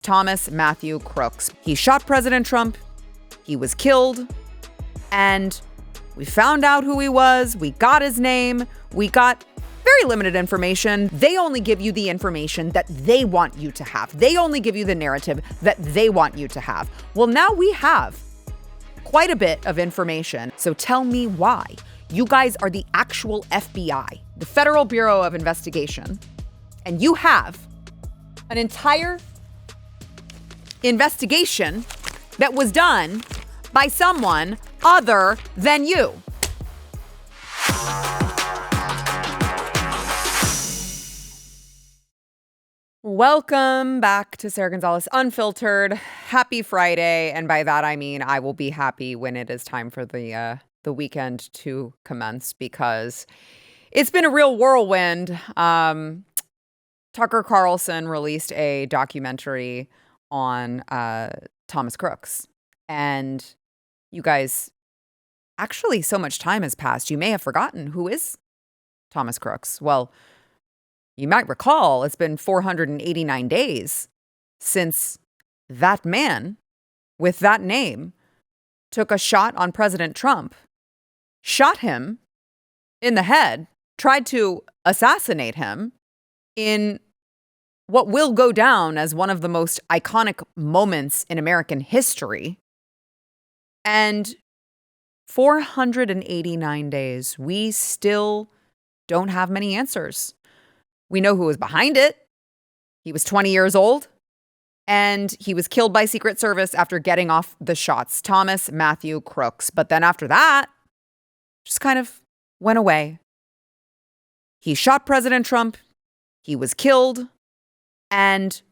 Thomas Matthew Crooks. He shot President Trump. He was killed. And we found out who he was. We got his name. We got very limited information. They only give you the information that they want you to have. They only give you the narrative that they want you to have. Well, now we have quite a bit of information. So tell me why. You guys are the actual FBI, the Federal Bureau of Investigation, and you have an entire investigation that was done by someone other than you. Welcome back to Sara Gonzales Unfiltered. Happy Friday. And by that, I mean, I will be happy when it is time for the weekend to commence, because it's been a real whirlwind. Tucker Carlson released a documentary on Thomas Crooks. And you guys, actually, so much time has passed. You may have forgotten who is Thomas Crooks. Well, you might recall it's been 489 days since that man with that name took a shot on President Trump, shot him in the head, tried to assassinate him in what will go down as one of the most iconic moments in American history. And 489 days, we still don't have many answers. We know who was behind it. He was 20 years old, and he was killed by Secret Service after getting off the shots. Thomas Matthew Crooks. But then after that, just kind of went away. He shot President Trump. He was killed. And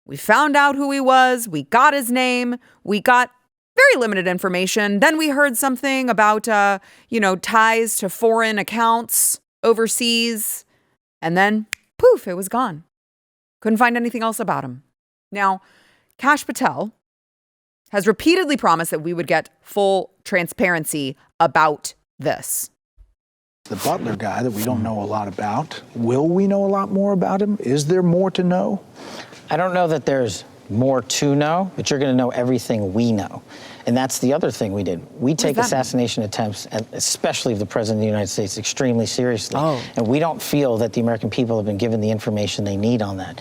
we found out who he was. We got his name. We got very limited information. Then we heard something about, ties to foreign accounts overseas. And then poof, it was gone. Couldn't find anything else about him. Now, Kash Patel has repeatedly promised that we would get full transparency about this. The Butler guy that we don't know a lot about. Will we know a lot more about him? Is there more to know? I don't know that there's more to know, but you're going to know everything we know. And that's the other thing we did. We take assassination attempts, and especially of the President of the United States, extremely seriously. And we don't feel that the American people have been given the information they need on that.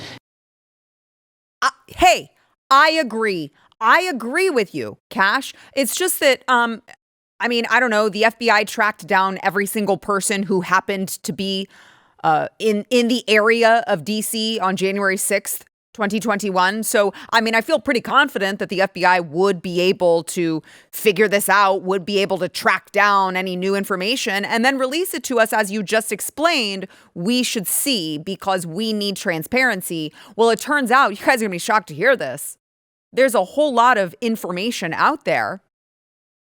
Hey, I agree. I agree with you, Kash. It's just that, I don't know, the FBI tracked down every single person who happened to be in the area of D.C. on January 6th. 2021. So, I feel pretty confident that the FBI would be able to figure this out, would be able to track down any new information and then release it to us, as you just explained, we should see, because we need transparency. Well, it turns out, you guys are going to be shocked to hear this, there's a whole lot of information out there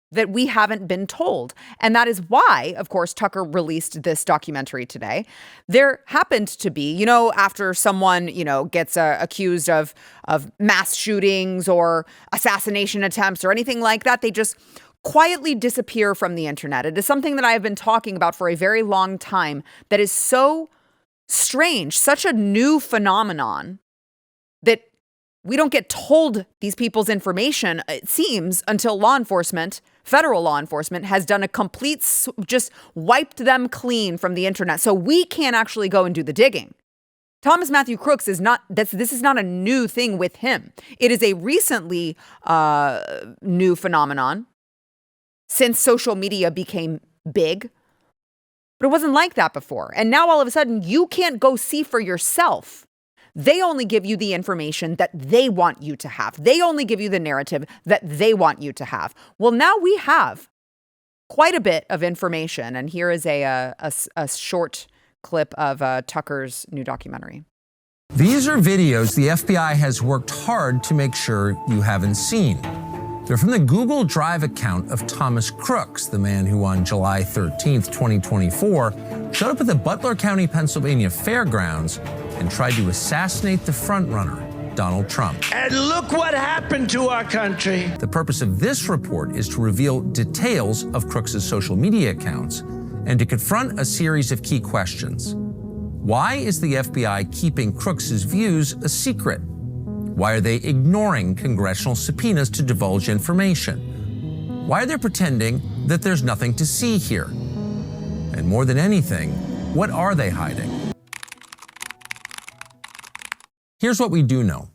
that we haven't been told. And that is why, of course, Tucker released this documentary today. There happened to be, after someone, gets accused of mass shootings or assassination attempts or anything like that, they just quietly disappear from the internet. It is something that I have been talking about for a very long time that is so strange, such a new phenomenon that we don't get told these people's information, it seems, until federal law enforcement has done a complete, just wiped them clean from the internet. So we can't actually go and do the digging. Thomas Matthew Crooks is not, this is not a new thing with him. It is a recently new phenomenon since social media became big. But it wasn't like that before. And now all of a sudden you can't go see for yourself. They only give you the information that they want you to have. They only give you the narrative that they want you to have. Well, now we have quite a bit of information. And here is a short clip of Tucker's new documentary. These are videos the FBI has worked hard to make sure you haven't seen. They're from the Google Drive account of Thomas Crooks, the man who on July 13th, 2024, showed up at the Butler County, Pennsylvania fairgrounds and tried to assassinate the frontrunner, Donald Trump. And look what happened to our country. The purpose of this report is to reveal details of Crooks' social media accounts and to confront a series of key questions. Why is the FBI keeping Crooks' views a secret? Why are they ignoring congressional subpoenas to divulge information? Why are they pretending that there's nothing to see here? And more than anything, what are they hiding? Here's what we do know.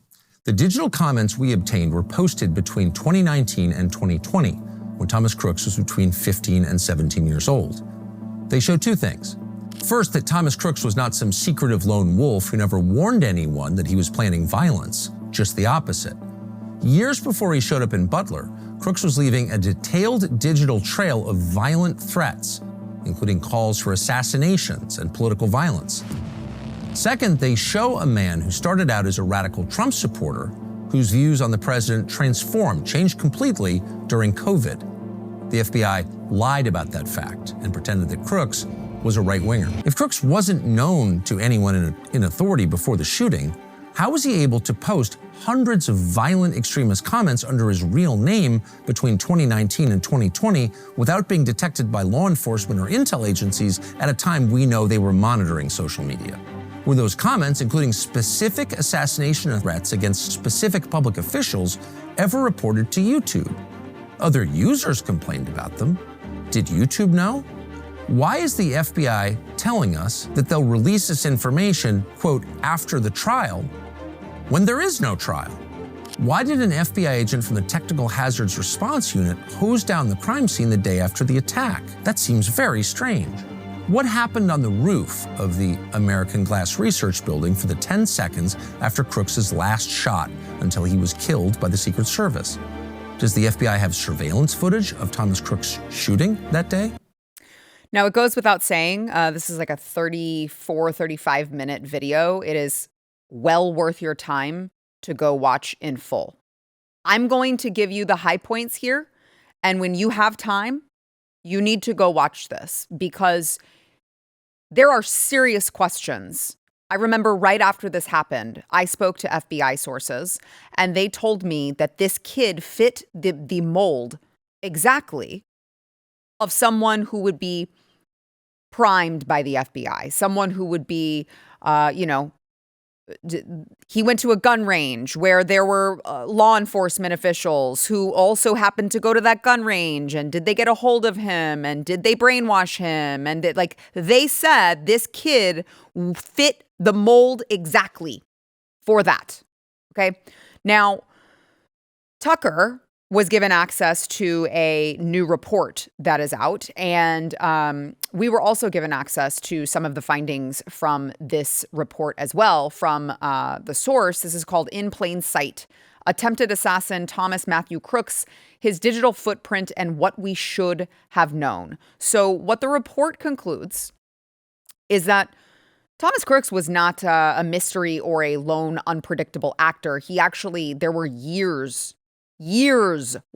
The digital comments we obtained were posted between 2019 and 2020, when Thomas Crooks was between 15 and 17 years old. They show two things. First, that Thomas Crooks was not some secretive lone wolf who never warned anyone that he was planning violence, just the opposite. Years before he showed up in Butler, Crooks was leaving a detailed digital trail of violent threats, including calls for assassinations and political violence. Second, they show a man who started out as a radical Trump supporter, whose views on the president changed completely during COVID. The FBI lied about that fact and pretended that Crooks was a right-winger. If Crooks wasn't known to anyone in authority before the shooting, how was he able to post hundreds of violent extremist comments under his real name between 2019 and 2020 without being detected by law enforcement or intel agencies at a time we know they were monitoring social media? Were those comments, including specific assassination threats against specific public officials, ever reported to YouTube? Other users complained about them. Did YouTube know? Why is the FBI telling us that they'll release this information, quote, after the trial, when there is no trial? Why did an FBI agent from the Technical Hazards Response Unit hose down the crime scene the day after the attack? That seems very strange. What happened on the roof of the American Glass Research Building for the 10 seconds after Crooks' last shot until he was killed by the Secret Service? Does the FBI have surveillance footage of Thomas Crooks shooting that day? Now, it goes without saying, this is like a 35-minute video. It is well worth your time to go watch in full. I'm going to give you the high points here. And when you have time, you need to go watch this because there are serious questions. I remember right after this happened, I spoke to FBI sources and they told me that this kid fit the mold exactly of someone who would be primed by the FBI, someone who would be, he went to a gun range where there were law enforcement officials who also happened to go to that gun range. And did they get a hold of him? And did they brainwash him? And they said this kid fit the mold exactly for that. Okay. Now, Tucker was given access to a new report that is out. And we were also given access to some of the findings from this report as well from the source. This is called In Plain Sight: Attempted Assassin Thomas Matthew Crooks, His Digital Footprint and What We Should Have Known. So what the report concludes is that Thomas Crooks was not a mystery or a lone unpredictable actor. There were years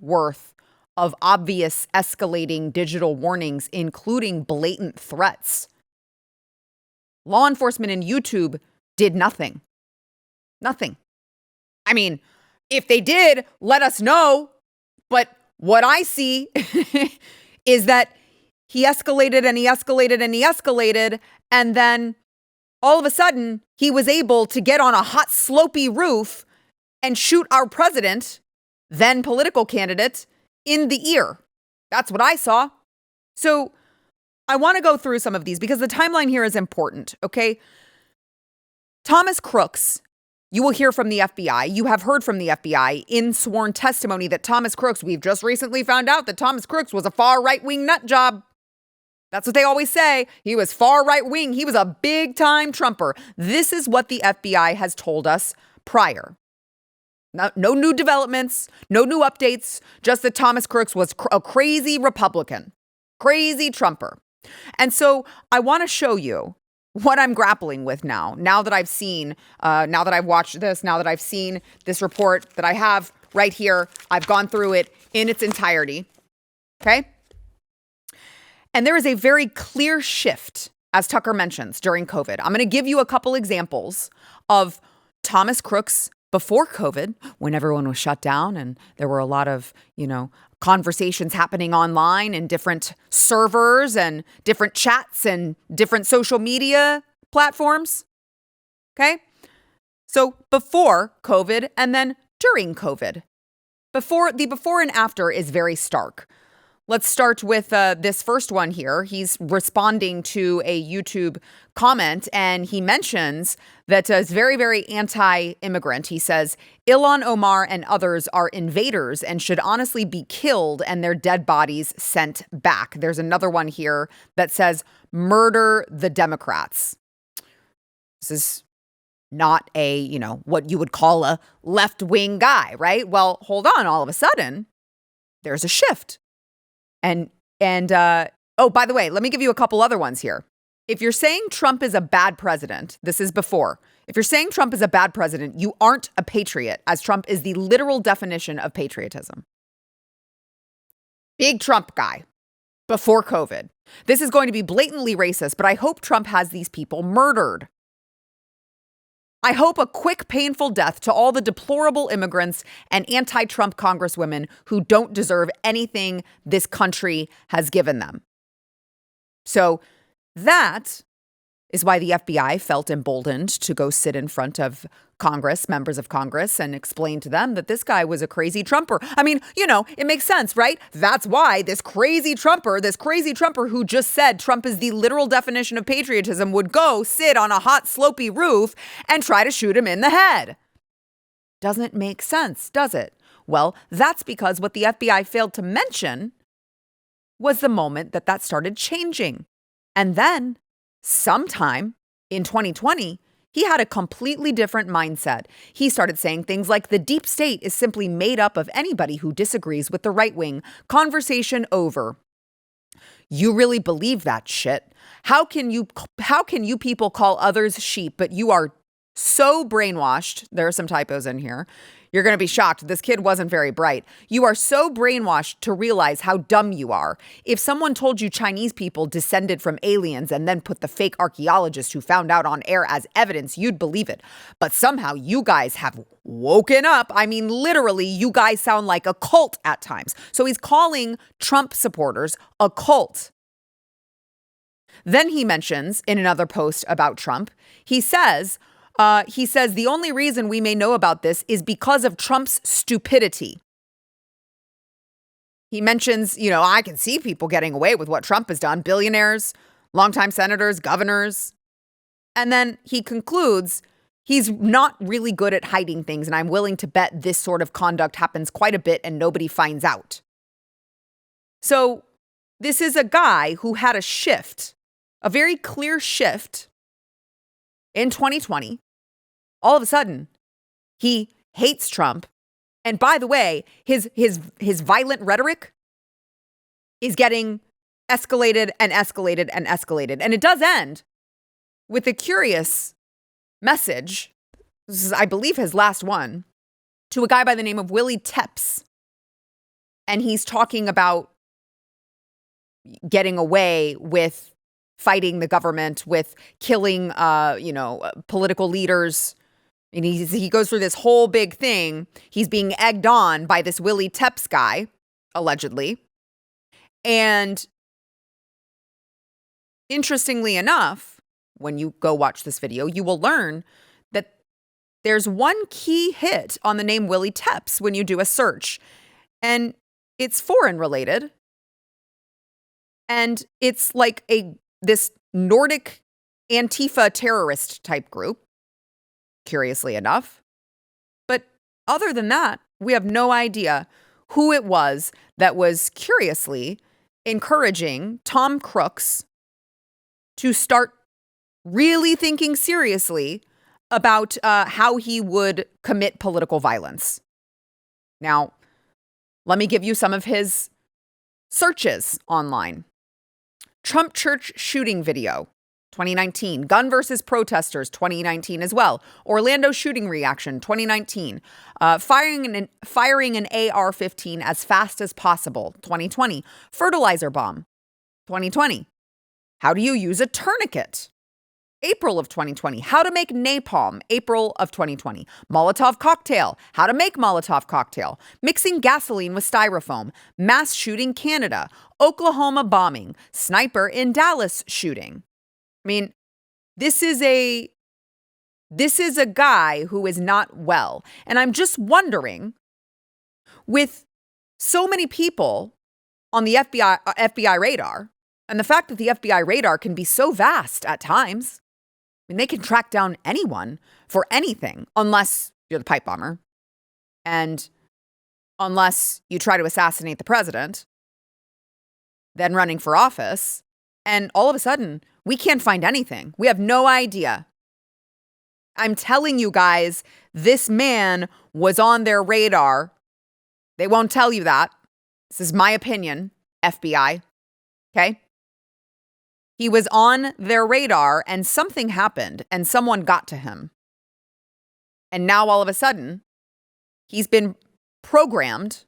worth of obvious escalating digital warnings, including blatant threats. Law enforcement and YouTube did nothing. Nothing. I mean, if they did, let us know. But what I see is that he escalated and he escalated and he escalated. And then all of a sudden, he was able to get on a hot, slopey roof and shoot our president, then political candidate, in the ear. That's what I saw. So I want to go through some of these because the timeline here is important, okay? Thomas Crooks, you will hear from the FBI. You have heard from the FBI in sworn testimony that Thomas Crooks, we've just recently found out that Thomas Crooks was a far right-wing nut job. That's what they always say. He was far right-wing. He was a big-time Trumper. This is what the FBI has told us prior. No new developments, no new updates, just that Thomas Crooks was a crazy Republican, crazy Trumper. And so I want to show you what I'm grappling with now that I've seen, now that I've watched this, now that I've seen this report that I have right here. I've gone through it in its entirety, okay? And there is a very clear shift, as Tucker mentions, during COVID. I'm going to give you a couple examples of Thomas Crooks before COVID, when everyone was shut down and there were a lot of, conversations happening online and different servers and different chats and different social media platforms. Okay. So before COVID and then during COVID. The before and after is very stark. Let's start with this first one here. He's responding to a YouTube comment, and he mentions that is very, very anti-immigrant. He says, Ilhan Omar and others are invaders and should honestly be killed and their dead bodies sent back. There's another one here that says, murder the Democrats. This is not a, what you would call a left-wing guy, right? Well, hold on. All of a sudden, there's a shift. And oh, by the way, let me give you a couple other ones here. If you're saying Trump is a bad president, this is before. If you're saying Trump is a bad president, you aren't a patriot, as Trump is the literal definition of patriotism. Big Trump guy before COVID. This is going to be blatantly racist, but I hope Trump has these people murdered. I hope a quick, painful death to all the deplorable immigrants and anti-Trump congresswomen who don't deserve anything this country has given them. So that is why the FBI felt emboldened to go sit in front of Congress, members of Congress, and explain to them that this guy was a crazy Trumper. I mean, it makes sense, right? That's why this crazy Trumper who just said Trump is the literal definition of patriotism would go sit on a hot, slopey roof and try to shoot him in the head. Doesn't make sense, does it? Well, that's because what the FBI failed to mention was the moment that started changing. And then sometime in 2020, he had a completely different mindset. He started saying things like the deep state is simply made up of anybody who disagrees with the right wing. Conversation over. You really believe that shit? How can you people call others sheep, but you are so brainwashed? There are some typos in here. You're going to be shocked. This kid wasn't very bright. You are so brainwashed to realize how dumb you are. If someone told you Chinese people descended from aliens and then put the fake archaeologist who found out on air as evidence, you'd believe it. But somehow you guys have woken up. I mean, literally, you guys sound like a cult at times. So he's calling Trump supporters a cult. Then he mentions in another post about Trump, he says the only reason we may know about this is because of Trump's stupidity. He mentions, I can see people getting away with what Trump has done, billionaires, longtime senators, governors. And then he concludes, he's not really good at hiding things, and I'm willing to bet this sort of conduct happens quite a bit and nobody finds out. So this is a guy who had a shift, a very clear shift in 2020. All of a sudden, he hates Trump. And by the way, his violent rhetoric is getting escalated and escalated and escalated. And it does end with a curious message. This is, I believe, his last one, to a guy by the name of Willie Tepps. And he's talking about getting away with fighting the government, with killing, political leaders. And he goes through this whole big thing. He's being egged on by this Willie Tepps guy, allegedly. And interestingly enough, when you go watch this video, you will learn that there's one key hit on the name Willie Tepps when you do a search. And it's foreign related. And it's like this Nordic Antifa terrorist type group, curiously enough. But other than that, we have no idea who it was that was curiously encouraging Tom Crooks to start really thinking seriously about how he would commit political violence. Now, let me give you some of his searches online. Trump church shooting video, 2019. Gun versus protesters, 2019 as well. Orlando shooting reaction, 2019. Firing an AR-15 as fast as possible, 2020. Fertilizer bomb, 2020. How do you use a tourniquet? April of 2020. How to make napalm, April of 2020. Molotov cocktail. How to make Molotov cocktail. Mixing gasoline with styrofoam. Mass shooting Canada. Oklahoma bombing. Sniper in Dallas shooting. I mean, this is a This is a guy who is not well. And I'm just wondering, with so many people on the FBI radar, and the fact that the FBI radar can be so vast at times, I mean, they can track down anyone for anything, unless you're the pipe bomber, and unless you try to assassinate the president, then running for office, and all of a sudden, we can't find anything. We have no idea. I'm telling you guys, this man was on their radar. They won't tell you that. This is my opinion, FBI. Okay? He was on their radar and something happened and someone got to him. And now all of a sudden, he's been programmed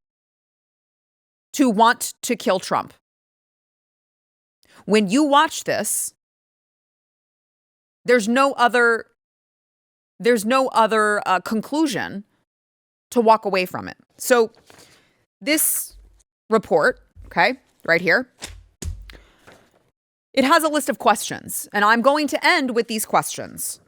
to want to kill Trump. When you watch this, there's no other conclusion to walk away from it. So this report, okay, right here, it has a list of questions, and I'm going to end with these questions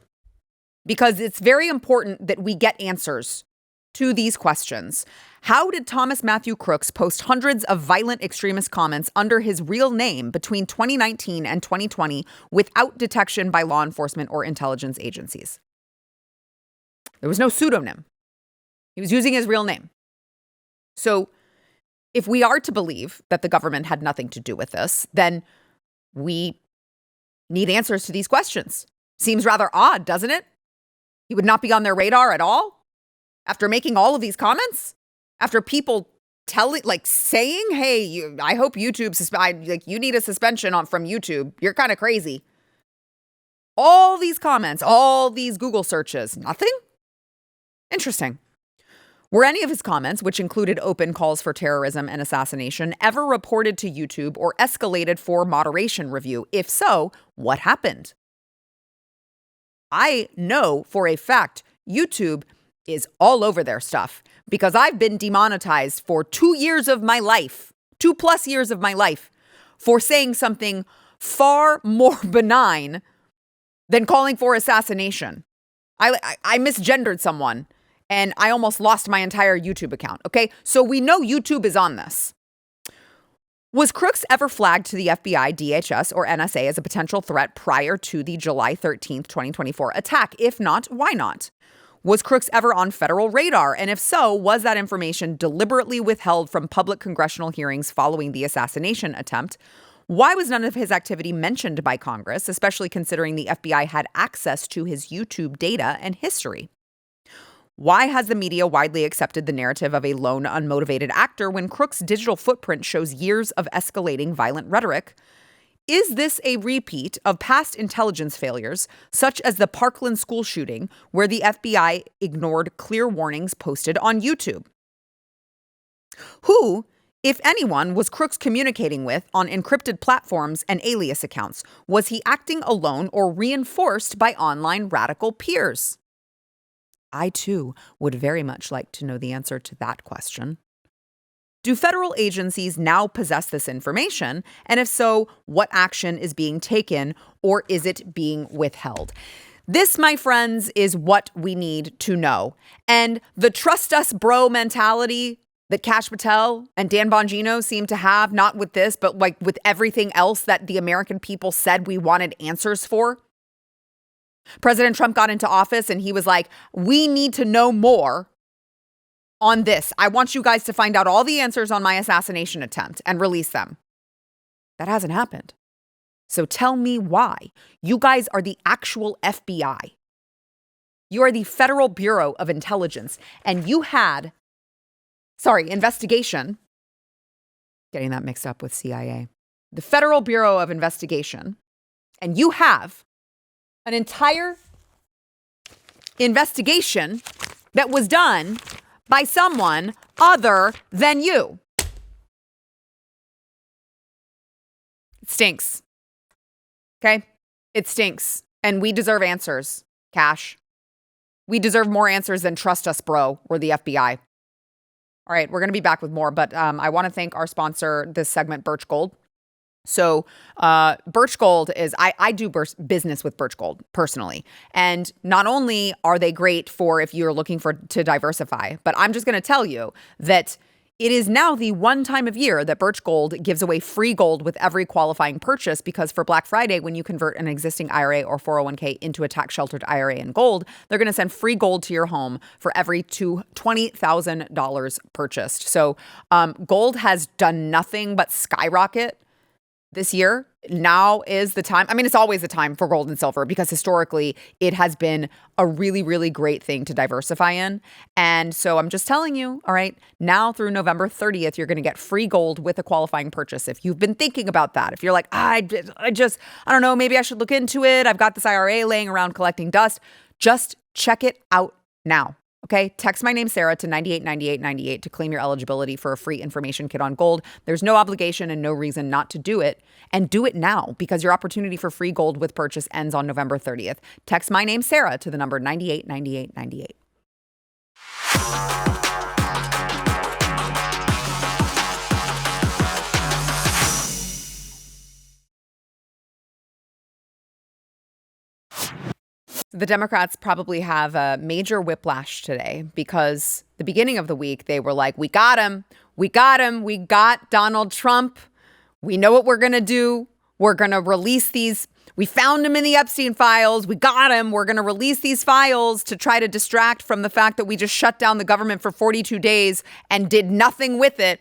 because it's very important that we get answers to these questions. How did Thomas Matthew Crooks post hundreds of violent extremist comments under his real name between 2019 and 2020 without detection by law enforcement or intelligence agencies? There was no pseudonym. He was using his real name. So if we are to believe that the government had nothing to do with this, then we need answers to these questions. Seems rather odd, doesn't it? He would not be on their radar at all after making all of these comments? After people saying, hey, I hope YouTube, you need a suspension from YouTube. You're kind of crazy. All these comments, all these Google searches, nothing? Interesting. Were any of his comments, which included open calls for terrorism and assassination, ever reported to YouTube or escalated for moderation review? If so, what happened? I know for a fact YouTube is all over their stuff because I've been demonetized for 2 years of my life, 2+ years of my life, for saying something far more benign than calling for assassination. I misgendered someone. And I almost lost my entire YouTube account, okay? So we know YouTube is on this. Was Crooks ever flagged to the FBI, DHS, or NSA as a potential threat prior to the July 13th, 2024 attack? If not, why not? Was Crooks ever on federal radar? And if so, was that information deliberately withheld from public congressional hearings following the assassination attempt? Why was none of his activity mentioned by Congress, especially considering the FBI had access to his YouTube data and history? Why has the media widely accepted the narrative of a lone, unmotivated actor when Crooks' digital footprint shows years of escalating violent rhetoric? Is this a repeat of past intelligence failures, such as the Parkland school shooting, where the FBI ignored clear warnings posted on YouTube? Who, if anyone, was Crooks communicating with on encrypted platforms and alias accounts? Was he acting alone or reinforced by online radical peers? I, too, would very much like to know the answer to that question. Do federal agencies now possess this information? And if so, what action is being taken or is it being withheld? This, my friends, is what we need to know. And the trust us bro mentality that Kash Patel and Dan Bongino seem to have, not with this, but with everything else that the American people said we wanted answers for. President Trump got into office and he was like, we need to know more on this. I want you guys to find out all the answers on my assassination attempt and release them. That hasn't happened. So tell me why. You guys are the actual FBI. You are the Federal Bureau of Intelligence. And you had, investigation. Getting that mixed up with CIA. The Federal Bureau of Investigation. And you have an entire investigation that was done by someone other than you. It stinks. Okay? It stinks. And we deserve answers, Kash. We deserve more answers than trust us, bro, or the FBI. All right, we're going to be back with more, but I want to thank our sponsor this segment, Birch Gold. So Birch Gold is, I do business with Birch Gold personally. And not only are they great for if you're looking to diversify, but I'm just going to tell you that it is now the one time of year that Birch Gold gives away free gold with every qualifying purchase, because for Black Friday, when you convert an existing IRA or 401k into a tax-sheltered IRA in gold, they're going to send free gold to your home for every $20,000 purchased. So gold has done nothing but skyrocket this year. Now is the time. I mean, it's always the time for gold and silver because historically it has been a really, really great thing to diversify in. And so I'm just telling you, all right, now through November 30th, you're going to get free gold with a qualifying purchase. If you've been thinking about that, if you're like, I don't know, maybe I should look into it. I've got this IRA laying around collecting dust. Just check it out now. Okay, text my name, Sarah, to 989898 to claim your eligibility for a free information kit on gold. There's no obligation and no reason not to do it. And do it now because your opportunity for free gold with purchase ends on November 30th. Text my name, Sarah, to the number 989898. The Democrats probably have a major whiplash today because the beginning of the week, they were like, we got him. We got Donald Trump. We know what we're going to do. We're going to release these. We found him in the Epstein files. We got him. We're going to release these files to try to distract from the fact that we just shut down the government for 42 days and did nothing with it.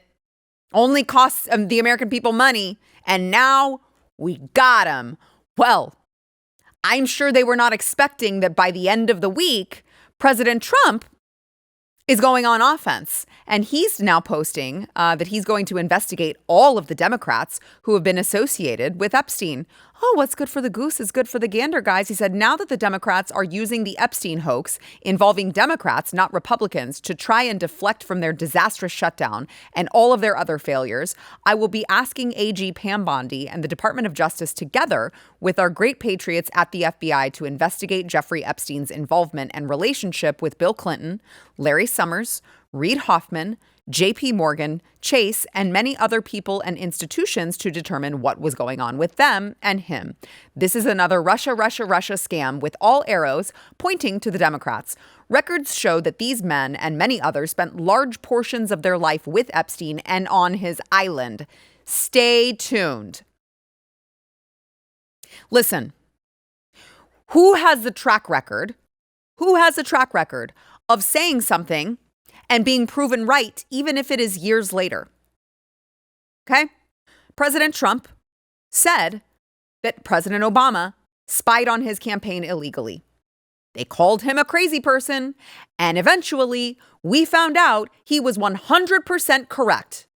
Only costs the American people money. And now we got him. Well, I'm sure they were not expecting that by the end of the week, President Trump is going on offense. And he's now posting that he's going to investigate all of the Democrats who have been associated with Epstein. Oh, what's good for the goose is good for the gander, guys. He said, now that the Democrats are using the Epstein hoax involving Democrats, not Republicans, to try and deflect from their disastrous shutdown and all of their other failures, I will be asking AG Pam Bondi and the Department of Justice together with our great patriots at the FBI to investigate Jeffrey Epstein's involvement and relationship with Bill Clinton, Larry Summers, Reid Hoffman, J.P. Morgan, Chase, and many other people and institutions to determine what was going on with them and him. This is another Russia scam with all arrows pointing to the Democrats. Records show that these men and many others spent large portions of their life with Epstein and on his island. Stay tuned. Listen, who has the track record of saying something and being proven right, even if it is years later? Okay? President Trump said that President Obama spied on his campaign illegally. They called him a crazy person, and eventually we found out he was 100% correct.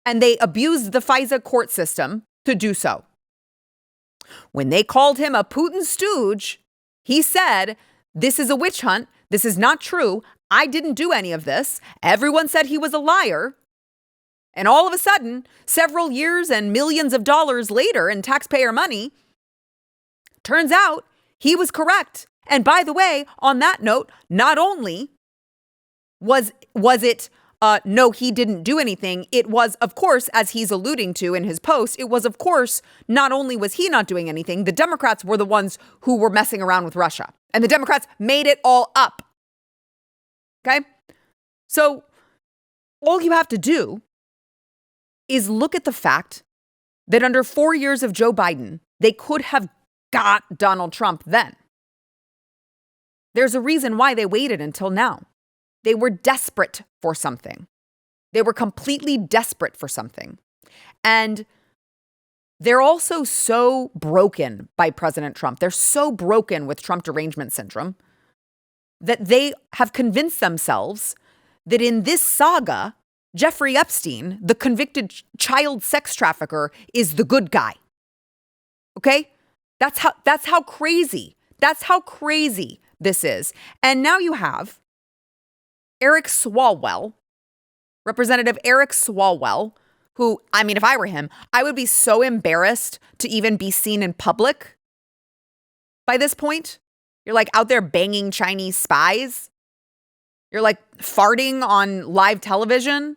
And they abused the FISA court system to do so. When they called him a Putin stooge, he said, this is a witch hunt. This is not true. I didn't do any of this. Everyone said he was a liar. And all of a sudden, several years and millions of dollars later in taxpayer money, turns out he was correct. And by the way, on that note, not only was it, no, he didn't do anything. It was, of course, as he's alluding to in his post, it was, of course, not only was he not doing anything, the Democrats were the ones who were messing around with Russia. And the Democrats made it all up. Okay? So all you have to do is look at the fact that under 4 years of Joe Biden, they could have got Donald Trump then. There's a reason why they waited until now. They were desperate for something. They were completely desperate for something. And they're also so broken by President Trump. They're so broken with Trump derangement syndrome that they have convinced themselves that in this saga, Jeffrey Epstein, the convicted child sex trafficker, is the good guy. Okay? That's how crazy this is. And now you have Eric Swalwell, Representative Eric Swalwell, who, I mean, if I were him, I would be so embarrassed to even be seen in public by this point. You're like out there banging Chinese spies. You're like farting on live television.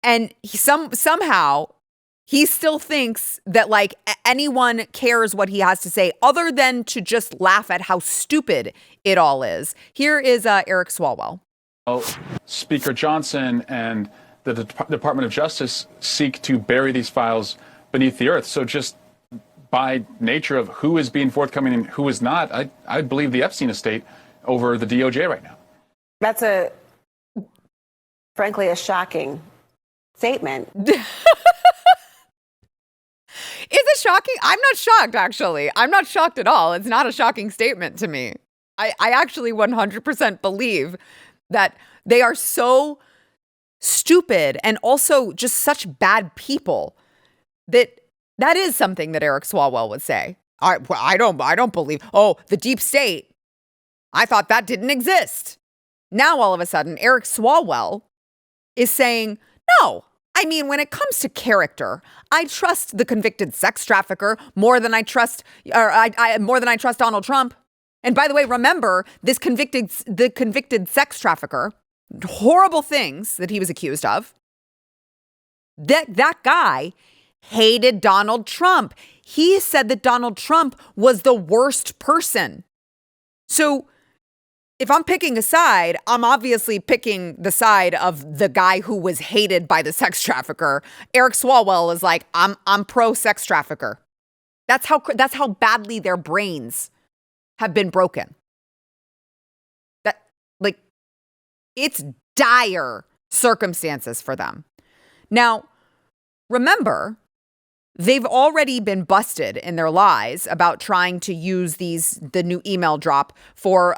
And somehow he still thinks that like anyone cares what he has to say other than to just laugh at how stupid it all is. Here is Eric Swalwell. Speaker Johnson and the Department of Justice seek to bury these files beneath the earth. So just by nature of who is being forthcoming and who is not, I believe the Epstein estate over the DOJ right now. That's frankly, a shocking statement. Is it shocking? I'm not shocked, actually. I'm not shocked at all. It's not a shocking statement to me. I actually 100% believe that they are so stupid and also just such bad people that is something that Eric Swalwell would say. I don't believe, the deep state. I thought that didn't exist. Now, all of a sudden, Eric Swalwell is saying, no. I mean, when it comes to character, I trust the convicted sex trafficker more than I trust Donald Trump. And by the way, remember the convicted sex trafficker, horrible things that he was accused of. That guy hated Donald Trump. He said that Donald Trump was the worst person. So if I'm picking a side, I'm obviously picking the side of the guy who was hated by the sex trafficker. Eric Swalwell is like, I'm pro sex trafficker. That's how badly their brains have been broken. It's dire circumstances for them. Now, remember, they've already been busted in their lies about trying to use the new email drop for,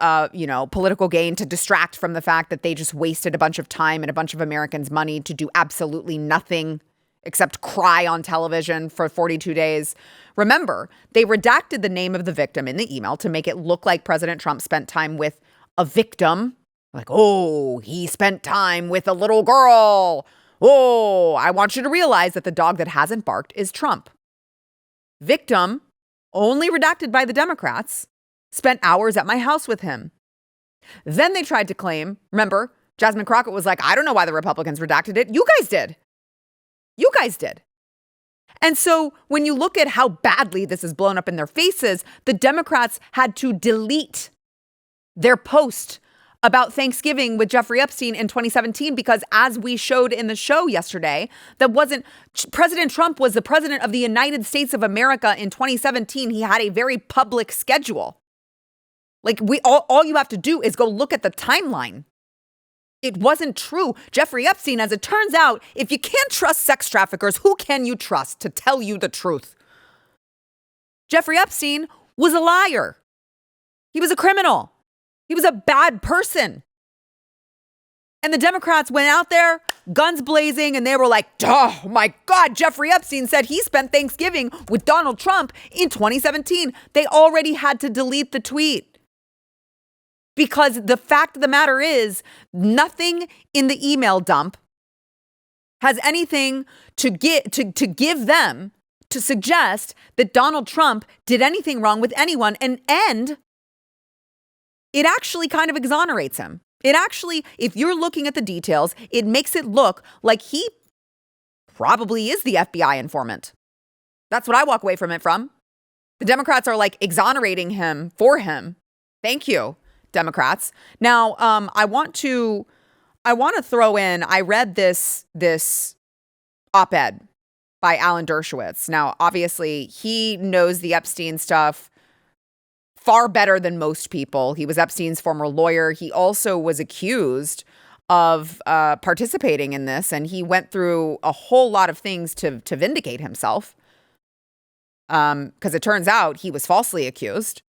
political gain, to distract from the fact that they just wasted a bunch of time and a bunch of Americans' money to do absolutely nothing except cry on television for 42 days. Remember, they redacted the name of the victim in the email to make it look like President Trump spent time with a victim. Like, he spent time with a little girl. I want you to realize that the dog that hasn't barked is Trump. Victim, only redacted by the Democrats, spent hours at my house with him. Then they tried to claim, remember, Jasmine Crockett was like, I don't know why the Republicans redacted it. You guys did. You guys did. And so when you look at how badly this is blown up in their faces, the Democrats had to delete their post about Thanksgiving with Jeffrey Epstein in 2017, because as we showed in the show yesterday, President Trump was the president of the United States of America in 2017. He had a very public schedule. Like all you have to do is go look at the timeline. It wasn't true. Jeffrey Epstein, as it turns out, if you can't trust sex traffickers, who can you trust to tell you the truth? Jeffrey Epstein was a liar. He was a criminal. He was a bad person. And the Democrats went out there, guns blazing, and they were like, oh my God, Jeffrey Epstein said he spent Thanksgiving with Donald Trump in 2017. They already had to delete the tweet. Because the fact of the matter is, nothing in the email dump has anything to give them to suggest that Donald Trump did anything wrong with anyone, and it actually kind of exonerates him. It actually, if you're looking at the details, it makes it look like he probably is the FBI informant. That's what I walk away from it from. The Democrats are like exonerating him for him. Thank you, Democrats. Now, I want to throw in, I read this op-ed by Alan Dershowitz. Now, obviously, he knows the Epstein stuff far better than most people. He was Epstein's former lawyer. He also was accused of participating in this, and he went through a whole lot of things to vindicate himself, because it turns out he was falsely accused.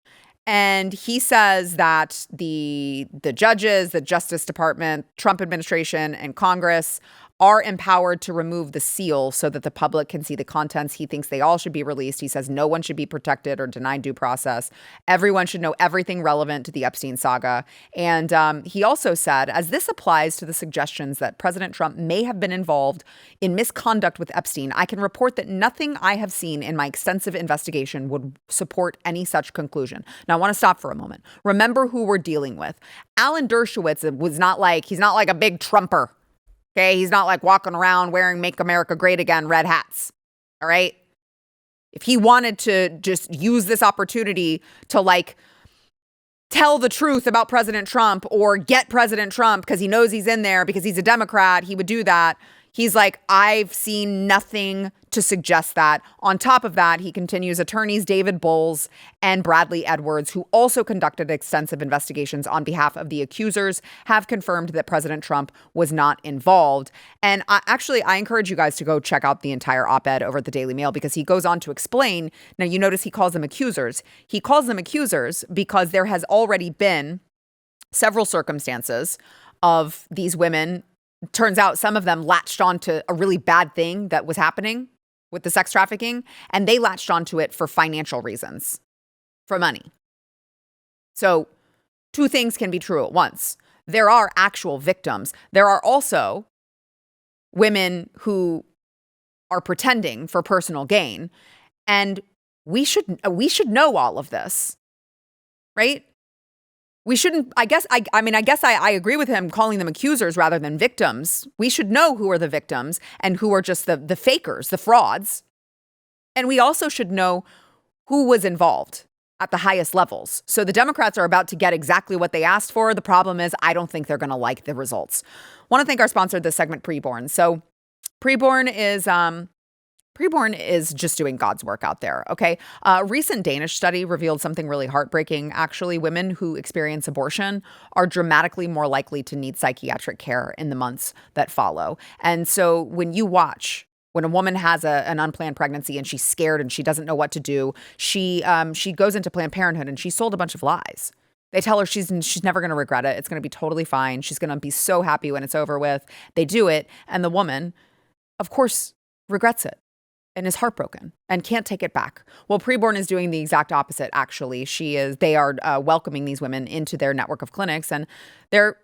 And he says that the judges, the Justice Department, Trump administration, and Congress are empowered to remove the seal so that the public can see the contents. He thinks they all should be released. He says no one should be protected or denied due process. Everyone should know everything relevant to the Epstein saga. And he also said, as this applies to the suggestions that President Trump may have been involved in misconduct with Epstein, I can report that nothing I have seen in my extensive investigation would support any such conclusion. Now, I want to stop for a moment. Remember who we're dealing with. Alan Dershowitz he's not like a big Trumper. Okay, he's not like walking around wearing Make America Great Again red hats. All right. If he wanted to just use this opportunity to like tell the truth about President Trump or get President Trump because he knows he's in there because he's a Democrat, he would do that. He's like, I've seen nothing to suggest that. On top of that, he continues, attorneys David Bowles and Bradley Edwards, who also conducted extensive investigations on behalf of the accusers, have confirmed that President Trump was not involved. And I encourage you guys to go check out the entire op-ed over at the Daily Mail because he goes on to explain. Now, you notice he calls them accusers. He calls them accusers because there has already been several circumstances of these women. Turns out some of them latched onto a really bad thing that was happening with the sex trafficking, and they latched onto it for financial reasons, for money. So two things can be true at once. There are actual victims. There are also women who are pretending for personal gain, and we should know all of this, right? We shouldn't, I guess I agree with him calling them accusers rather than victims. We should know who are the victims and who are just the fakers, the frauds. And we also should know who was involved at the highest levels. So the Democrats are about to get exactly what they asked for. The problem is I don't think they're going to like the results. I want to thank our sponsor of this segment, PreBorn. So PreBorn is just doing God's work out there, okay? A recent Danish study revealed something really heartbreaking. Actually, women who experience abortion are dramatically more likely to need psychiatric care in the months that follow. And so when a woman has an unplanned pregnancy and she's scared and she doesn't know what to do, she goes into Planned Parenthood and she's sold a bunch of lies. They tell her she's never going to regret it. It's going to be totally fine. She's going to be so happy when it's over with. They do it. And the woman, of course, regrets it and is heartbroken and can't take it back. Well, PreBorn is doing the exact opposite, actually. They are welcoming these women into their network of clinics, and they're,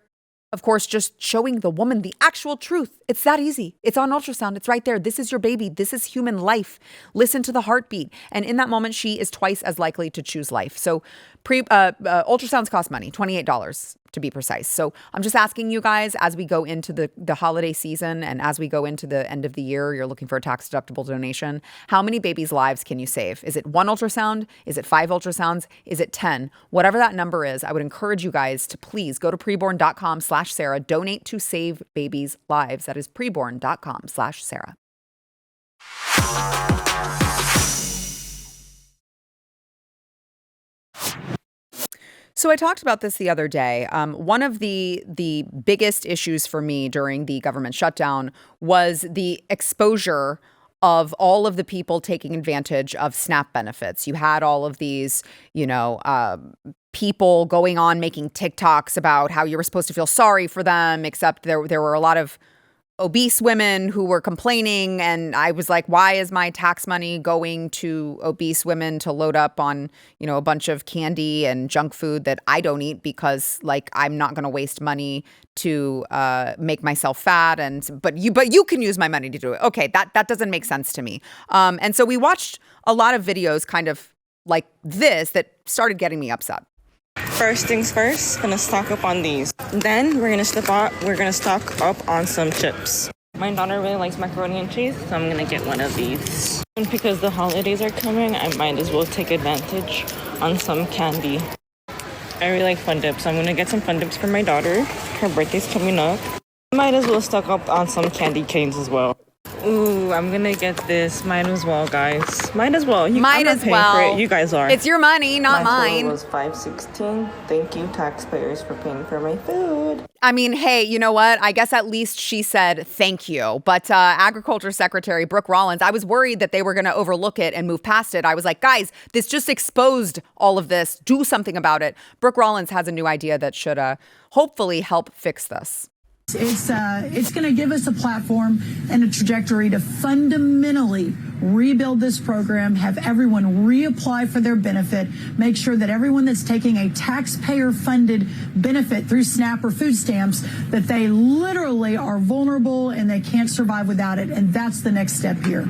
of course, just showing the woman the actual truth. It's that easy. It's on ultrasound. It's right there. This is your baby. This is human life. Listen to the heartbeat. And in that moment, she is twice as likely to choose life. So ultrasounds cost money, $28 to be precise. So I'm just asking you guys, as we go into the holiday season and as we go into the end of the year, you're looking for a tax deductible donation. How many babies' lives can you save? Is it 1 ultrasound? Is it 5 ultrasounds? Is it 10? Whatever that number is, I would encourage you guys to please go to preborn.com/Sarah, donate to save babies' lives. That is preborn.com/Sarah. So I talked about this the other day. One of the biggest issues for me during the government shutdown was the exposure of all of the people taking advantage of SNAP benefits. You had all of these, people going on making TikToks about how you were supposed to feel sorry for them, except there were a lot of obese women who were complaining. And I was like, why is my tax money going to obese women to load up on, a bunch of candy and junk food that I don't eat because I'm not going to waste money to make myself fat. But you can use my money to do it. Okay. That doesn't make sense to me. And so we watched a lot of videos kind of like this that started getting me upset. First things first, gonna stock up on these. Then we're gonna stock up on some chips. My daughter really likes macaroni and cheese, so I'm gonna get one of these. And because the holidays are coming, I might as well take advantage on some candy. I really like Fun Dips, so I'm gonna get some Fun Dips for my daughter. Her birthday's coming up. I might as well stock up on some candy canes as well. Ooh, I'm gonna get this. Might as well, guys. Might as well. I'm not paying for it. You guys are. It's your money, not mine. My total was $5.16. Thank you, taxpayers, for paying for my food. I mean, hey, you know what? I guess at least she said thank you. But Agriculture Secretary Brooke Rollins, I was worried that they were going to overlook it and move past it. I was like, guys, this just exposed all of this. Do something about it. Brooke Rollins has a new idea that should hopefully help fix this. It's going to give us a platform and a trajectory to fundamentally rebuild this program, have everyone reapply for their benefit, make sure that everyone that's taking a taxpayer-funded benefit through SNAP or food stamps, that they literally are vulnerable and they can't survive without it. And that's the next step here.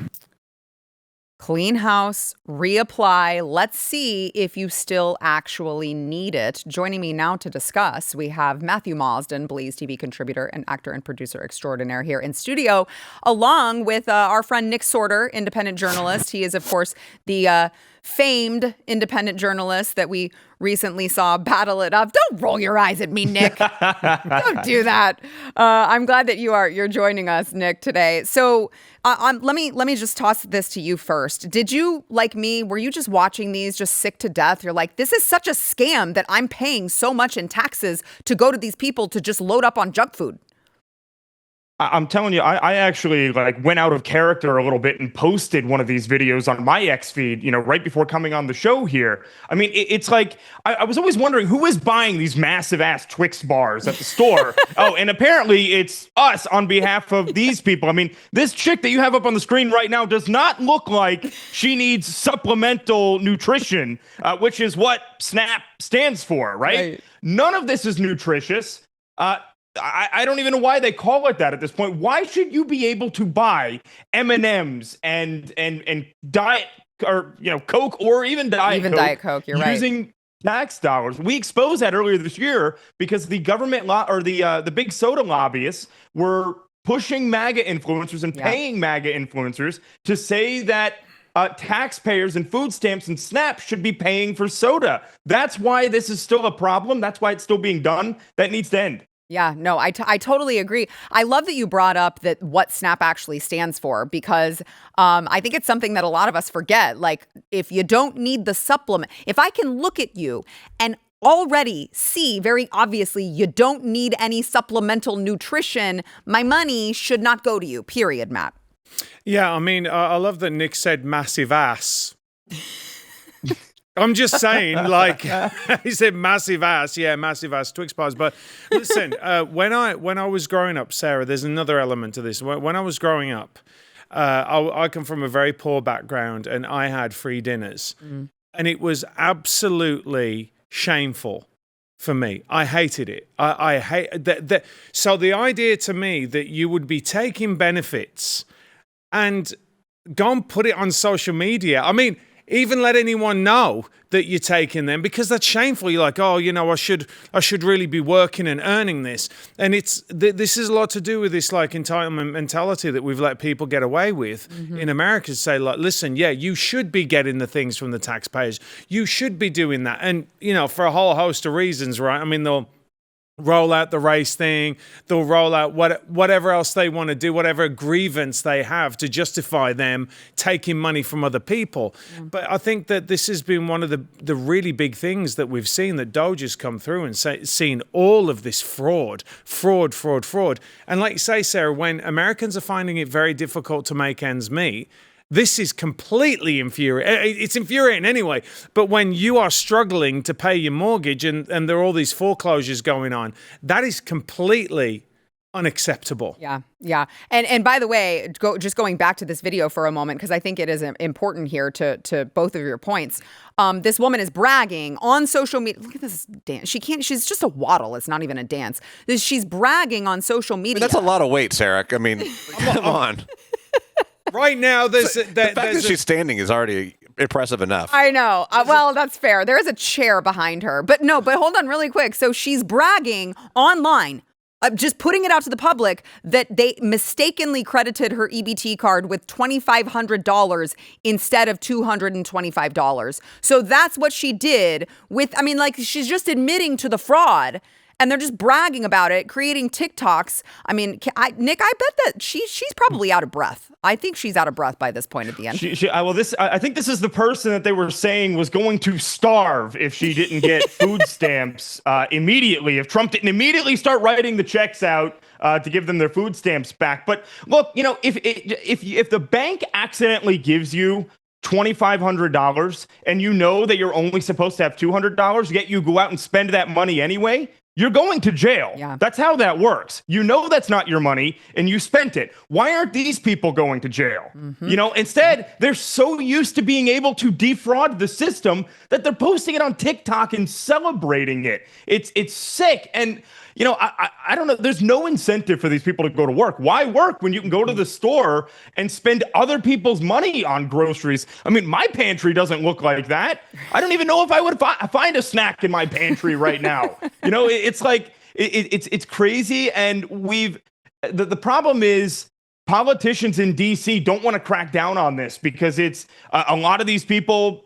Clean house, reapply. Let's see if you still actually need it. Joining me now to discuss, we have Matthew Marsden, Blaze TV contributor and actor and producer extraordinaire here in studio, along with our friend Nick Sortor, independent journalist. He is, of course, the famed independent journalist that we recently saw battle it up. Don't roll your eyes at me, Nick. Don't do that. I'm glad that you're joining us, Nick, today. So let me just toss this to you first. Did you, like me, were you just watching these just sick to death? You're like, this is such a scam that I'm paying so much in taxes to go to these people to just load up on junk food. I'm telling you, I actually went out of character a little bit and posted one of these videos on my X feed, right before coming on the show here. I mean, it's like, I was always wondering who is buying these massive ass Twix bars at the store. Oh, and apparently it's us on behalf of these people. I mean, this chick that you have up on the screen right now does not look like she needs supplemental nutrition, which is what SNAP stands for, right? None of this is nutritious. I don't even know why they call it that at this point. Why should you be able to buy M&Ms and diet or Coke or even Diet Coke you're using tax dollars? We exposed that earlier this year because the government the big soda lobbyists were pushing MAGA influencers and paying MAGA influencers to say that taxpayers and food stamps and SNAP should be paying for soda. That's why this is still a problem. That's why it's still being done. That needs to end. Yeah, no, I totally agree. I love that you brought up that what SNAP actually stands for, because I think it's something that a lot of us forget. Like, if you don't need the supplement, if I can look at you and already see very obviously you don't need any supplemental nutrition, my money should not go to you, period, Matt. Yeah, I mean, I love that Nick said massive ass. I'm just saying, he said massive ass. Yeah, massive ass Twix bars. But listen, when I was growing up, Sarah, there's another element to this. When I was growing up, I come from a very poor background, and I had free dinners. And it was absolutely shameful for me. I hated it. I hate that. So the idea to me that you would be taking benefits and go and put it on social media, I mean, even let anyone know that you're taking them, because that's shameful. You're like, oh, I should really be working and earning this. And this is a lot to do with this entitlement mentality that we've let people get away with in America. To say listen, yeah, you should be getting the things from the taxpayers. You should be doing that. And, for a whole host of reasons, right? I mean, they'll roll out the race thing. They'll roll out whatever else they want to do, whatever grievance they have to justify them taking money from other people. But I think that this has been one of the really big things that we've seen, that Doge has come through and seen all of this fraud. And like you say, Sarah, when Americans are finding it very difficult to make ends meet, this is completely infuriating. It's infuriating anyway. But when you are struggling to pay your mortgage and there are all these foreclosures going on, that is completely unacceptable. Yeah. And by the way, just going back to this video for a moment, because I think it is important here to both of your points. This woman is bragging on social media. Look at this dance. She's just a waddle. It's not even a dance. She's bragging on social media. That's a lot of weight, Sarah. I mean, come on. Right now, the fact that she's standing is already impressive enough. I know. Well, that's fair. There is a chair behind her. But hold on really quick. So she's bragging online, just putting it out to the public that they mistakenly credited her EBT card with $2,500 instead of $225. So that's what she did she's just admitting to the fraud. And they're just bragging about it, creating TikToks. I mean, Nick, I bet that she's probably out of breath. I think she's out of breath by this point at the end. I think this is the person that they were saying was going to starve if she didn't get food stamps immediately. If Trump didn't immediately start writing the checks out to give them their food stamps back. But look, if the bank accidentally gives you $2,500 and you know that you're only supposed to have $200, yet you go out and spend that money anyway, you're going to jail. Yeah. That's how that works. You know that's not your money and you spent it. Why aren't these people going to jail? Instead, they're so used to being able to defraud the system that they're posting it on TikTok and celebrating it. It's sick. And I don't know. There's no incentive for these people to go to work. Why work when you can go to the store and spend other people's money on groceries? I mean, my pantry doesn't look like that. I don't even know if I would find a snack in my pantry right now. It's like it's crazy, and the problem is politicians in D.C. don't want to crack down on this because it's a lot of these people,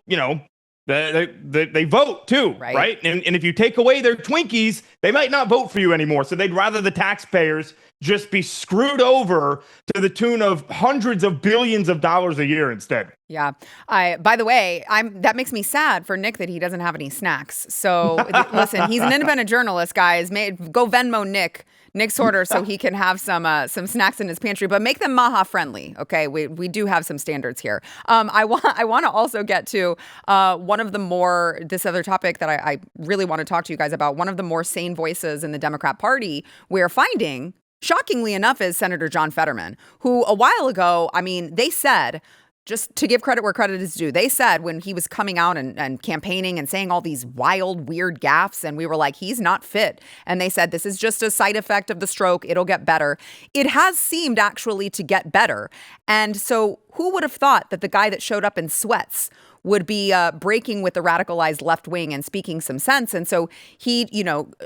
they vote too, right? And if you take away their Twinkies, they might not vote for you anymore. So they'd rather the taxpayers just be screwed over to the tune of hundreds of billions of dollars a year instead. Yeah. By the way, that makes me sad for Nick that he doesn't have any snacks. So listen, he's an independent journalist, guys. Go Venmo Nick Sortor, so he can have some snacks in his pantry, but make them Maha friendly. Okay, we do have some standards here. I want to also get to this other topic that I really want to talk to you guys about. One of the more sane voices in the Democrat Party we're finding, shockingly enough, is Senator John Fetterman, who a while ago, they said, just to give credit where credit is due, they said when he was coming out and campaigning and saying all these wild, weird gaffes, and we were like, he's not fit. And they said, this is just a side effect of the stroke. It'll get better. It has seemed actually to get better. And so who would have thought that the guy that showed up in sweats would be breaking with the radicalized left wing and speaking some sense. And so he,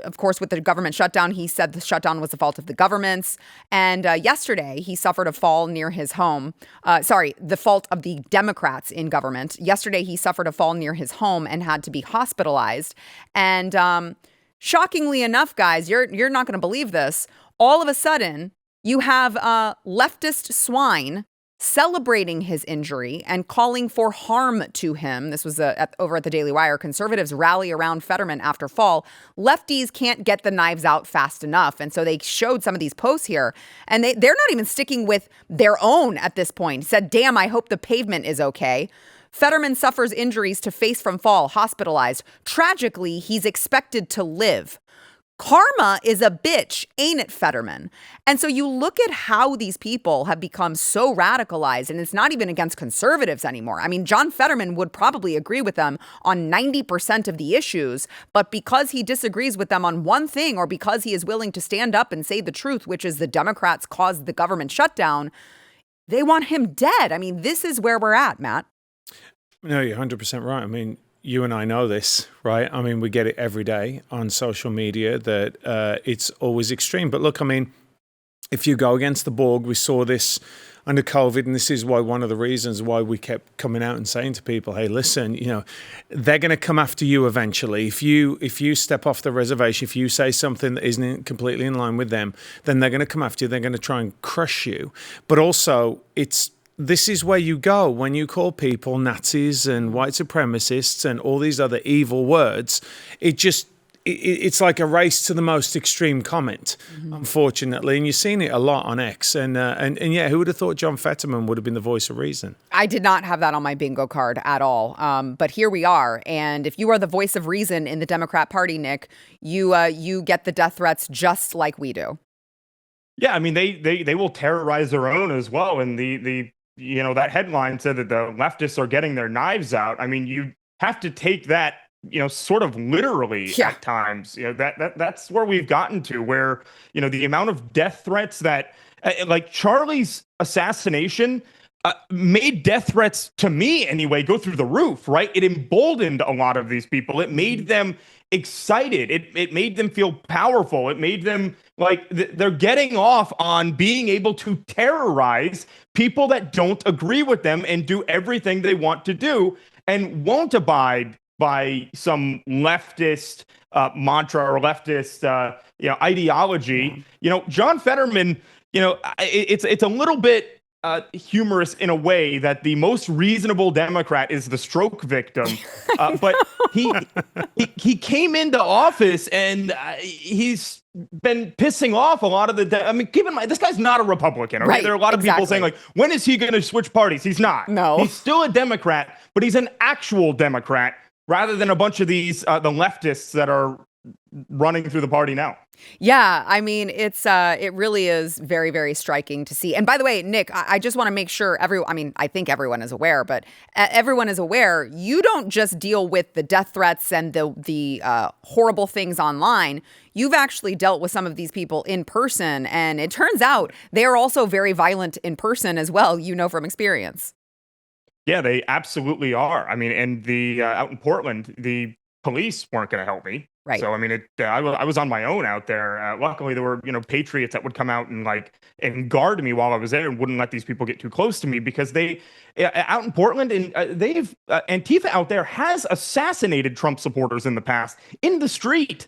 of course, with the government shutdown, he said the shutdown was the fault of the government's. And yesterday, he suffered a fall near his home. The fault of the Democrats in government. Yesterday, he suffered a fall near his home and had to be hospitalized. And shockingly enough, guys, you're not going to believe this. All of a sudden, you have leftist swine celebrating his injury and calling for harm to him. This was over at the Daily Wire. Conservatives rally around Fetterman after fall. Lefties can't get the knives out fast enough. And so they showed some of these posts here, and they're not even sticking with their own at this point. Said, damn, I hope the pavement is okay. Fetterman suffers injuries to face from fall, hospitalized. Tragically, he's expected to live. Karma is a bitch, ain't it, Fetterman? And so you look at how these people have become so radicalized, and it's not even against conservatives anymore. John Fetterman would probably agree with them on 90% of the issues, but because he disagrees with them on one thing, or because he is willing to stand up and say the truth, which is the Democrats caused the government shutdown, they want him dead. This is where we're at, Matt. No, you're 100% right. You and I know this, right? We get it every day on social media that it's always extreme. But look, if you go against the Borg, we saw this under COVID, and this is why one of the reasons why we kept coming out and saying to people, hey, listen, they're going to come after you eventually. If you step off the reservation, if you say something that isn't completely in line with them, then they're going to come after you. They're going to try and crush you. But also, this is where you go when you call people Nazis and white supremacists and all these other evil words. It's like a race to the most extreme comment, unfortunately. And you've seen it a lot on X. And yeah, who would have thought John Fetterman would have been the voice of reason? I did not have that on my bingo card at all. But here we are. And if you are the voice of reason in the Democrat Party, Nick, you get the death threats just like we do. Yeah, they will terrorize their own as well. And that headline said that the leftists are getting their knives out. You have to take that, sort of literally at times. That's where we've gotten to, where, the amount of death threats that, like Charlie's assassination, made death threats to me anyway go through the roof, right? It emboldened a lot of these people. It made them excited. It made them feel powerful. It made them like they're getting off on being able to terrorize people that don't agree with them and do everything they want to do and won't abide by some leftist mantra or leftist ideology. John Fetterman, it's a little bit humorous in a way that the most reasonable Democrat is the stroke victim, but he came into office and he's been pissing off a lot of the. Keep in mind, this guy's not a Republican. Okay? Right, there are a lot of people saying like, when is he going to switch parties? He's not. No, he's still a Democrat, but he's an actual Democrat rather than a bunch of these the leftists that are running through the party now. Yeah, I mean, it really is very, very striking to see. And by the way, Nick, I just want to make sure I think everyone is aware, but everyone is aware, you don't just deal with the death threats and the horrible things online. You've actually dealt with some of these people in person, and it turns out they are also very violent in person as well, from experience. Yeah, they absolutely are. I mean, and the out in Portland, the police weren't going to help me. Right. So, I mean, I was on my own out there. Luckily, there were, patriots that would come out and guard me while I was there and wouldn't let these people get too close to me because they, out in Portland, and Antifa out there has assassinated Trump supporters in the past in the street.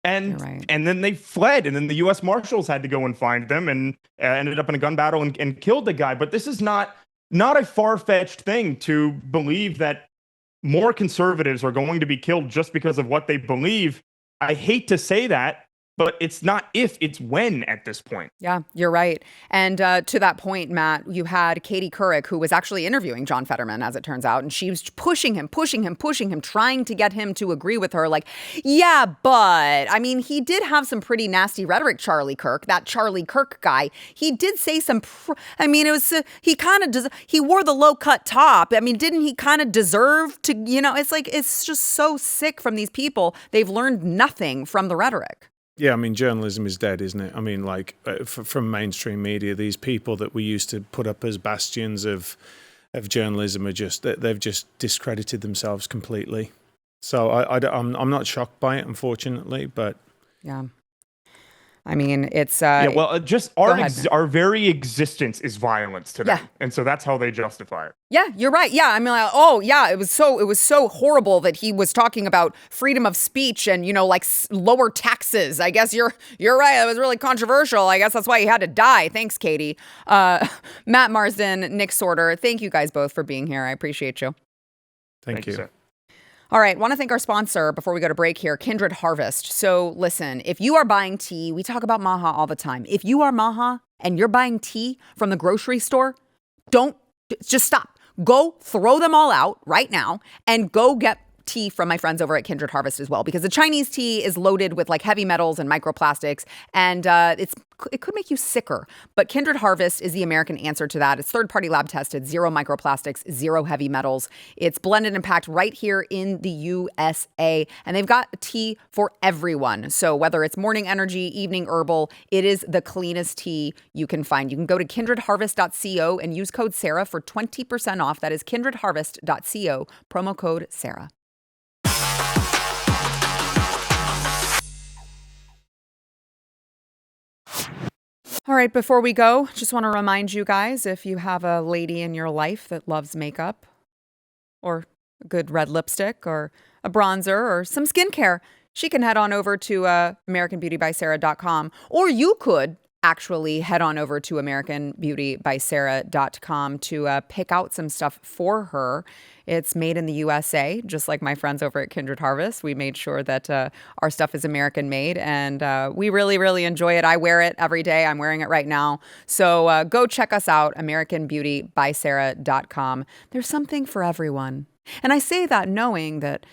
And then they fled, and then the U.S. Marshals had to go and find them and ended up in a gun battle and killed the guy. But this is not a far-fetched thing to believe that more conservatives are going to be killed just because of what they believe. I hate to say that, but it's not if, it's when at this point. Yeah, you're right. And to that point, Matt, you had Katie Couric, who was actually interviewing John Fetterman, as it turns out, and she was pushing him, trying to get him to agree with her. Like, yeah, but I mean, he did have some pretty nasty rhetoric, Charlie Kirk, that Charlie Kirk guy. He did say some, it was, he wore the low cut top. I mean, didn't he kind of deserve to, it's like, it's just so sick from these people. They've learned nothing from the rhetoric. Yeah, I mean, journalism is dead, isn't it? I mean, from mainstream media, these people that we used to put up as bastions of journalism they've just discredited themselves completely. So I'm not shocked by it, unfortunately, but yeah. I mean, it's just our very existence is violence to them, and so that's how they justify it. Yeah, you're right. Yeah, I mean, it was so horrible that he was talking about freedom of speech and lower taxes. I guess you're right. It was really controversial. I guess that's why he had to die. Thanks, Katie. Matt Marsden, Nick Sortor. Thank you guys both for being here. I appreciate you. Thank you. Sir. All right, want to thank our sponsor before we go to break here, Kindred Harvest. So listen, if you are buying tea, we talk about Maha all the time. If you are Maha and you're buying tea from the grocery store, just stop. Go throw them all out right now and go get tea from my friends over at Kindred Harvest as well, because the Chinese tea is loaded with heavy metals and microplastics, and it could make you sicker. But Kindred Harvest is the American answer to that. It's third-party lab tested, 0 microplastics, 0 heavy metals. It's blended and packed right here in the USA, and they've got tea for everyone. So whether it's morning energy, evening herbal, it is the cleanest tea you can find. You can go to kindredharvest.co and use code Sarah for 20% off. That is kindredharvest.co, promo code Sarah. All right, before we go, just want to remind you guys, if you have a lady in your life that loves makeup or a good red lipstick or a bronzer or some skincare, she can head on over to AmericanBeautyBySarah.com, or you could actually head on over to AmericanBeautyBySarah.com to pick out some stuff for her. It's made in the USA, just like my friends over at Kindred Harvest. We made sure that our stuff is American made, and we really, really enjoy it. I wear it every day. I'm wearing it right now. So go check us out, AmericanBeautyBySarah.com. There's something for everyone. And I say that knowing that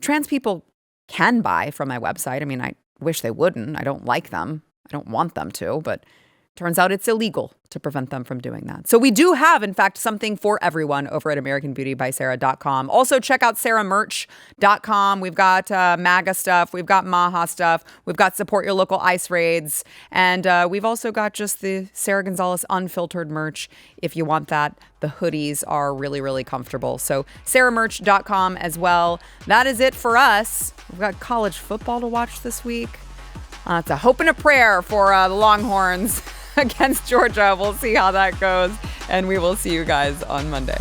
trans people can buy from my website. I mean, I wish they wouldn't. I don't like them. I don't want them to, but turns out it's illegal to prevent them from doing that. So we do have, in fact, something for everyone over at AmericanBeautyBySarah.com. Also, check out SarahMerch.com. We've got MAGA stuff. We've got Maha stuff. We've got Support Your Local ICE Raids. And we've also got just the Sara Gonzales Unfiltered merch if you want that. The hoodies are really, really comfortable. So SarahMerch.com as well. That is it for us. We've got college football to watch this week. It's a hope and a prayer for the Longhorns against Georgia. We'll see how that goes, and we will see you guys on Monday.